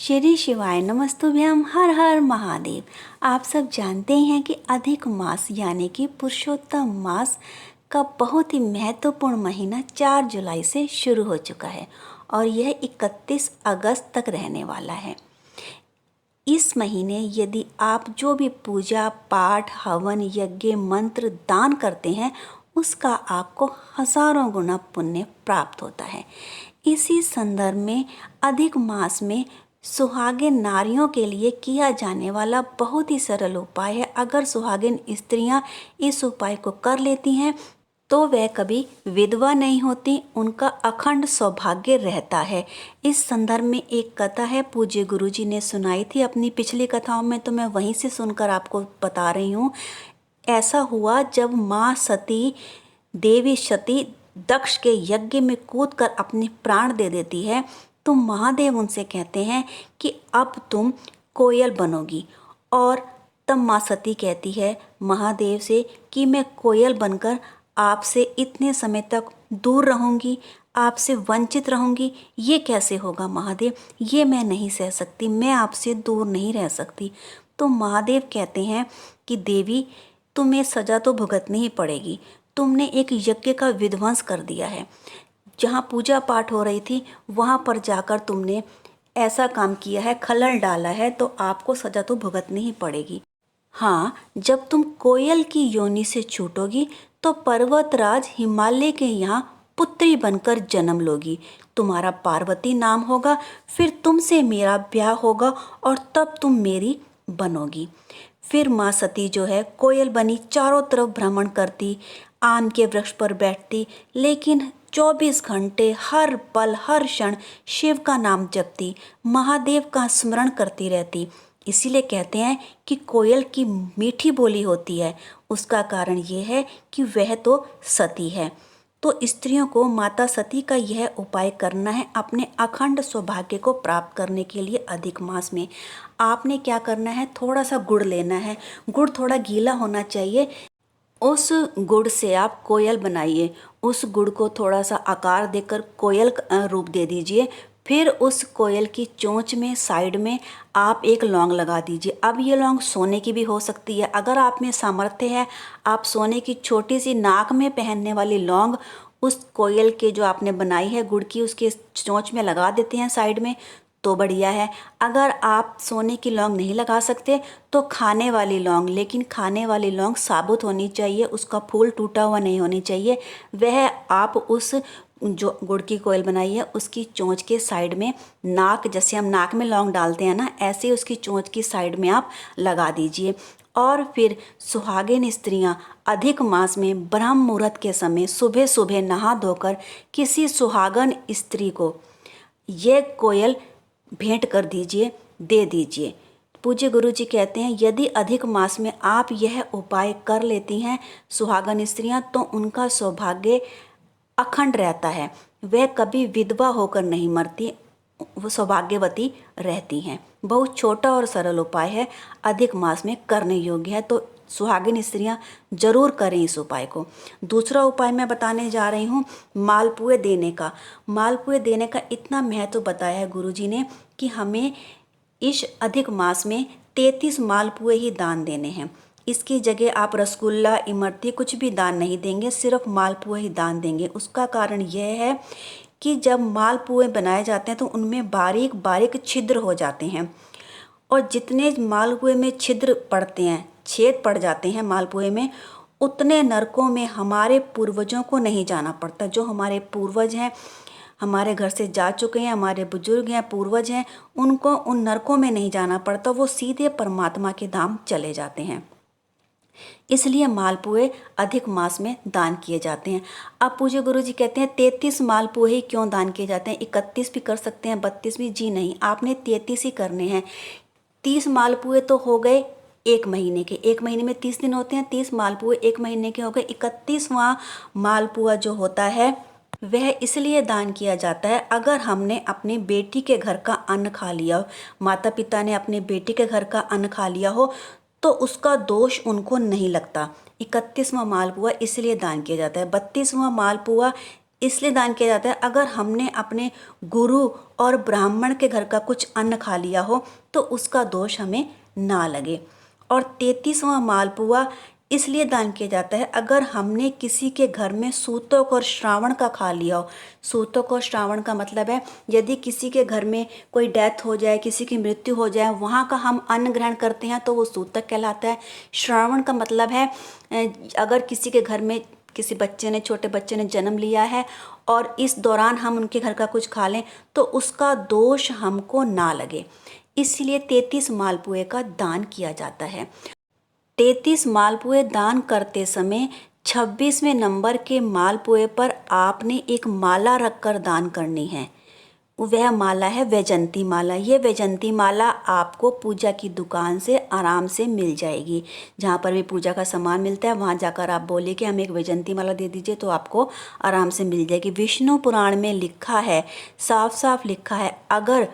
श्री शिवाय नमस्तुभ्यम। हर हर महादेव। आप सब जानते हैं कि अधिक मास यानी कि पुरुषोत्तम मास का बहुत ही महत्वपूर्ण महीना 4 जुलाई से शुरू हो चुका है और यह 31 अगस्त तक रहने वाला है। इस महीने यदि आप जो भी पूजा पाठ हवन यज्ञ मंत्र दान करते हैं उसका आपको हजारों गुना पुण्य प्राप्त होता है। इसी संदर्भ में अधिक मास में सुहागिन नारियों के लिए किया जाने वाला बहुत ही सरल उपाय है। अगर सुहागिन स्त्रियां इस उपाय को कर लेती हैं तो वह कभी विधवा नहीं होती, उनका अखंड सौभाग्य रहता है। इस संदर्भ में एक कथा है, पूज्य गुरुजी ने सुनाई थी अपनी पिछली कथाओं में, तो मैं वहीं से सुनकर आपको बता रही हूँ। ऐसा हुआ जब माँ सती देवी सती दक्ष के यज्ञ में कूदकर अपने प्राण दे देती है तो महादेव उनसे कहते हैं कि अब तुम कोयल बनोगी। और तब माँ सती कहती है महादेव से कि मैं कोयल बनकर आपसे इतने समय तक दूर रहूंगी, आपसे वंचित रहूंगी, ये कैसे होगा महादेव, ये मैं नहीं सह सकती, मैं आपसे दूर नहीं रह सकती। तो महादेव कहते हैं कि देवी तुम्हें सजा तो भुगतनी ही पड़ेगी, तुमने एक यज्ञ का विध्वंस कर दिया है, जहाँ पूजा पाठ हो रही थी वहाँ पर जाकर तुमने ऐसा काम किया है, खलल डाला है, तो आपको सजा तो भुगतनी ही पड़ेगी। हाँ, जब तुम कोयल की योनि से छूटोगी तो पर्वतराज हिमालय के यहाँ पुत्री बनकर जन्म लोगी, तुम्हारा पार्वती नाम होगा, फिर तुमसे मेरा ब्याह होगा और तब तुम मेरी बनोगी। फिर माँ सती जो है कोयल बनी, चारों तरफ भ्रमण करती, आम के वृक्ष पर बैठती, लेकिन 24 घंटे हर पल हर क्षण शिव का नाम जपती, महादेव का स्मरण करती रहती। इसीलिए कहते हैं कि कोयल की मीठी बोली होती है, उसका कारण ये है कि वह तो सती है। तो स्त्रियों को माता सती का यह उपाय करना है अपने अखंड सौभाग्य को प्राप्त करने के लिए। अधिक मास में आपने क्या करना है, थोड़ा सा गुड़ लेना है, गुड़ थोड़ा गीला होना चाहिए, उस गुड़ से आप कोयल बनाइए, उस गुड़ को थोड़ा सा आकार देकर कोयल रूप दे दीजिए। फिर उस कोयल की चोंच में साइड में आप एक लौंग लगा दीजिए। अब ये लौंग सोने की भी हो सकती है, अगर आप में सामर्थ्य है आप सोने की छोटी सी नाक में पहनने वाली लौंग उस कोयल के जो आपने बनाई है गुड़ की उसके चोंच में लगा देते हैं साइड में तो बढ़िया है। अगर आप सोने की लौंग नहीं लगा सकते तो खाने वाली लौंग, लेकिन खाने वाली लौंग साबुत होनी चाहिए, उसका फूल टूटा हुआ नहीं होनी चाहिए, वह आप उस जो गुड़ की कोयल बनाई है उसकी चोंच के साइड में, नाक जैसे हम नाक में लौंग डालते हैं ना, ऐसे ही उसकी चोंच की साइड में आप लगा दीजिए। और फिर सुहागिन स्त्रियां अधिक मास में ब्रह्म मुहूर्त के समय सुबह सुबह नहा धोकर किसी सुहागन स्त्री को यह कोयल भेंट कर दीजिए, दे दीजिए। पूज्य गुरु जी कहते हैं यदि अधिक मास में आप यह उपाय कर लेती हैं सुहागन स्त्रियां तो उनका सौभाग्य अखंड रहता है, वह कभी विधवा होकर नहीं मरती, वो सौभाग्यवती रहती हैं। बहुत छोटा और सरल उपाय है, अधिक मास में करने योग्य है, तो सुहागिन स्त्रियां जरूर करें इस उपाय को। दूसरा उपाय मैं बताने जा रही हूँ मालपुए देने का। मालपुए देने का इतना महत्व बताया है गुरुजी ने कि हमें इस अधिक मास में 33 मालपुए ही दान देने हैं। इसकी जगह आप रसगुल्ला इमरती कुछ भी दान नहीं देंगे, सिर्फ मालपुए ही दान देंगे। उसका कारण यह है कि जब मालपुए बनाए जाते हैं तो उनमें बारीक बारीक छिद्र हो जाते हैं, और जितने मालपुए में छिद्र पड़ते हैं, छेद पड़ जाते हैं मालपुए में, उतने नरकों में हमारे पूर्वजों को नहीं जाना पड़ता। जो हमारे पूर्वज हैं, हमारे घर से जा चुके हैं, हमारे बुजुर्ग हैं, पूर्वज हैं, उनको उन नरकों में नहीं जाना पड़ता, वो सीधे परमात्मा के धाम चले जाते हैं। इसलिए मालपुए अधिक मास में दान किए जाते हैं। अब पूज्य गुरु जी कहते हैं 33 मालपुए ही क्यों दान किए जाते हैं, 31 भी कर सकते हैं, 32 भी, जी नहीं, आपने 33 ही करने हैं। 30 मालपुए तो हो गए एक महीने के, एक महीने में 30 दिन होते हैं, 30 मालपुए एक महीने के हो गए। 31वां मालपुआ जो होता है वह इसलिए दान किया जाता है अगर हमने अपनी बेटी के घर का अन्न खा लिया हो, माता पिता ने अपने बेटी के घर का अन्न खा लिया हो तो उसका दोष उनको नहीं लगता। 31वां मालपुआ इसलिए दान किया जाता है। 32वां मालपुआ इसलिए दान किया जाता है अगर हमने अपने गुरु और ब्राह्मण के घर का कुछ अन्न खा लिया हो तो उसका दोष हमें ना लगे। और 33वां मालपुआ इसलिए दान किया जाता है अगर हमने किसी के घर में सूतक और श्रावण का खा लिया हो। सूतक और श्रावण का मतलब है यदि किसी के घर में कोई डेथ हो जाए, किसी की मृत्यु हो जाए, वहाँ का हम अन्न ग्रहण करते हैं तो वो सूतक कहलाता है। श्रावण का मतलब है अगर किसी के घर में किसी बच्चे ने, छोटे बच्चे ने जन्म लिया है और इस दौरान हम उनके घर का कुछ खा लें तो उसका दोष हमको ना लगे, इसलिए 33 मालपुए का दान किया जाता है। 33 मालपुए दान करते समय 26वें नंबर के मालपुए पर आपने एक माला रखकर दान करनी है। वह माला है वैजंती माला। ये वैजंती माला आपको पूजा की दुकान से आराम से मिल जाएगी। जहाँ पर भी पूजा का सामान मिलता है वहाँ जाकर आप बोलिए कि हमें एक वैजंती माला दे दीजिए तो आपको आराम से मिल जाएगी। विष्णु पुराण में लिखा है, साफ साफ लिखा है, अगर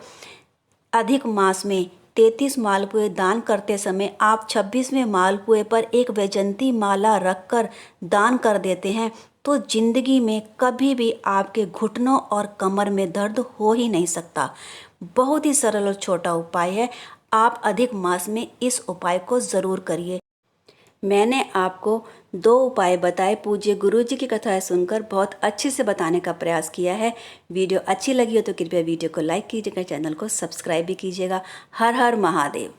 अधिक मास में 33 मालपुए दान करते समय आप 26वें मालपुए पर एक वैजंती माला रखकर दान कर देते हैं तो जिंदगी में कभी भी आपके घुटनों और कमर में दर्द हो ही नहीं सकता। बहुत ही सरल और छोटा उपाय है। आप अधिक मास में इस उपाय को ज़रूर करिए। मैंने आपको 2 उपाय बताए, पूज्य गुरु जी की कथाएं सुनकर बहुत अच्छे से बताने का प्रयास किया है। वीडियो अच्छी लगी हो तो कृपया वीडियो को लाइक कीजिएगा, चैनल को सब्सक्राइब भी कीजिएगा। हर हर महादेव।